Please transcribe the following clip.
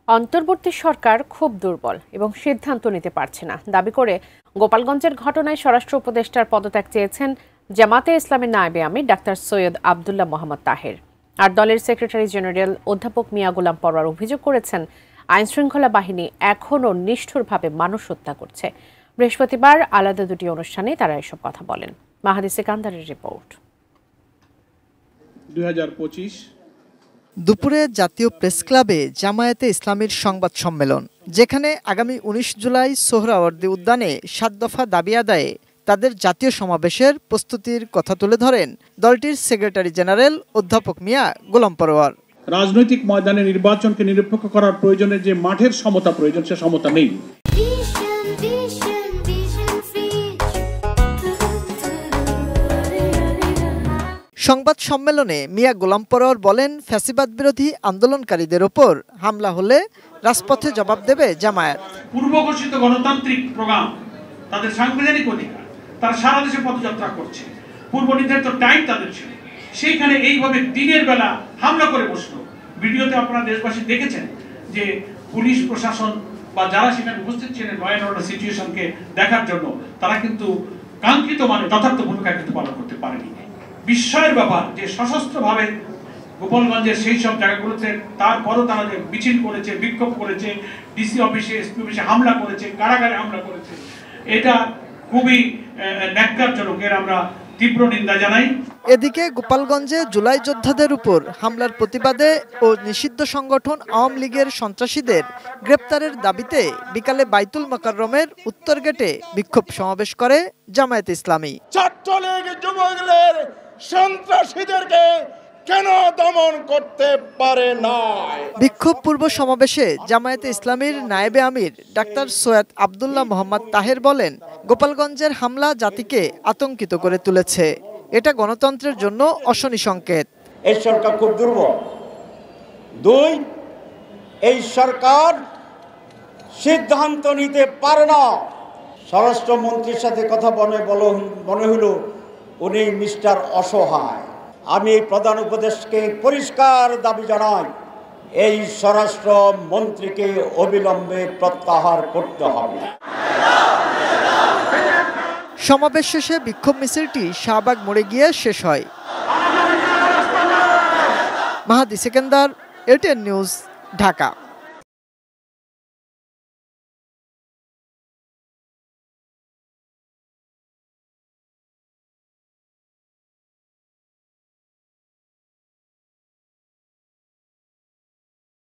অন্তর্বর্তী সরকার খুব দুর্বল এবং সিদ্ধান্ত নিতে পারছে না দাবি করে গোপালগঞ্জের ঘটনায় স্বরাষ্ট্র উপদেষ্টার পদত্যাগ চেয়েছেন জামাতে ইসলামের নায়েবে আমির ডাক্তার সৈয়দ আব্দুল্লাহ মোহাম্মদ তাহের। আর দলের সেক্রেটারি জেনারেল অধ্যাপক মিয়া গোলাম পরোয়ার অভিযোগ করেছেন আইনশৃঙ্খলা বাহিনী এখনও নিষ্ঠুরভাবে মানুষ হত্যা করছে। বৃহস্পতিবার আলাদা দুটি অনুষ্ঠানে তারা এসব কথা বলেন। মাহাদি সিকান্দারের রিপোর্ট। 2025 দুপুরে জাতীয় প্রেস ক্লাবে জামায়াতে ইসলামীর সংবাদ সম্মেলন, যেখানে আগামী 19 জুলাই সোহরাওয়ার্দী উদ্যানে 7 দফা দাবি আদায়ে তাদের জাতীয় সমাবেশের প্রস্তুতির কথা তুলে ধরেন দলটির সেক্রেটারি জেনারেল অধ্যাপক মিয়া গোলাম পরোয়ার। রাজনৈতিক ময়দানে নির্বাচনকে নিরপেক্ষ করার প্রয়োজনে যে মাঠের সমতা প্রয়োজন, সে সমতা নেই। সংবাদ সম্মেলনে মিয়া গোলাম পরোয়ার বলেন, ফ্যাসিবাদ বিরোধী আন্দোলনকারীদের ওপর হামলা হলে রাজপথে জবাব দেবে জামায়াত। পূর্ব ঘোষিত গণতান্ত্রিক প্রোগ্রাম, তাদের সাংবিধানিক অধিকার, তারা সারা দেশে পদযাত্রা করছে, পূর্ব নির্ধারিত টাইম তাদের ছিল, সেইখানে এইভাবে দিনের বেলা হামলা করে বসলো। ভিডিওতে আপনারা দেশবাসী দেখেছেন যে পুলিশ প্রশাসন বা যারা সেখানে উপস্থিত ছিলেন ল অ্যান্ড অর্ডার সিচুয়েশনকে দেখার জন্য, তারা কিন্তু কাঙ্ক্ষিত মানে যথার্থ ভূমিকা কিন্তু পালন করতে পারেনি। বিস্ময়ের ব্যাপার যে সশস্ত্রভাবে গোপালগঞ্জের সেই সব জায়গাগুলোতে তারপরও তারা যে মিছিল করেছে, বিক্ষোভ করেছে, ডিসি অফিসে, এসপি অফিসে হামলা করেছে, কারাগারে হামলা করেছে, এটা খুবই ন্যাক্কারজনক। এর আমরা তীব্র নিন্দা জানাই। এদিকে গোপালগঞ্জে জুলাই যোদ্ধাদের উপর হামলার প্রতিবাদে ও নিষিদ্ধ সংগঠন আওয়ামী লীগের সন্ত্রাসীদের গ্রেপ্তারের দাবিতে বিকালে বাইতুল মোকাররমের উত্তর গেটে বিক্ষোভ সমাবেশ করে জামায়াতে ইসলামী। ছাত্রলীগ যুবলীগের সন্ত্রাসীদেরকে কেন দমন করতে পারে না? বিক্ষোভ পূর্ব সমাবেশে জামায়াতে ইসলামীর নায়েবে আমির ডাক্তার সৈয়দ আব্দুল্লাহ মোহাম্মদ তাহের বলেন, গোপালগঞ্জের হামলা জাতিকে আতঙ্কিত করে তুলেছে। এটা গণতন্ত্রের জন্য অশনি সংকেত। এই সরকার খুব দুর্বল। 2, এই সরকার সিদ্ধান্ত নিতে পারে না। স্বরাষ্ট্রমন্ত্রীর সাথে কথা মনে হলো উনি মিস্টার অসহায়। আমি প্রধান উপদেষ্টাকে পরিষ্কার দাবি জানাই, এই স্বরাষ্ট্র মন্ত্রীকে অবিলম্বে প্রত্যাহার করতে হবে। সমাবেশ শেষে বিক্ষোভ মিছিলটি শাহবাগ মোড়ে গিয়ে শেষ হয়। মাহাদি সিকান্দার, এটিএন নিউজ, ঢাকা।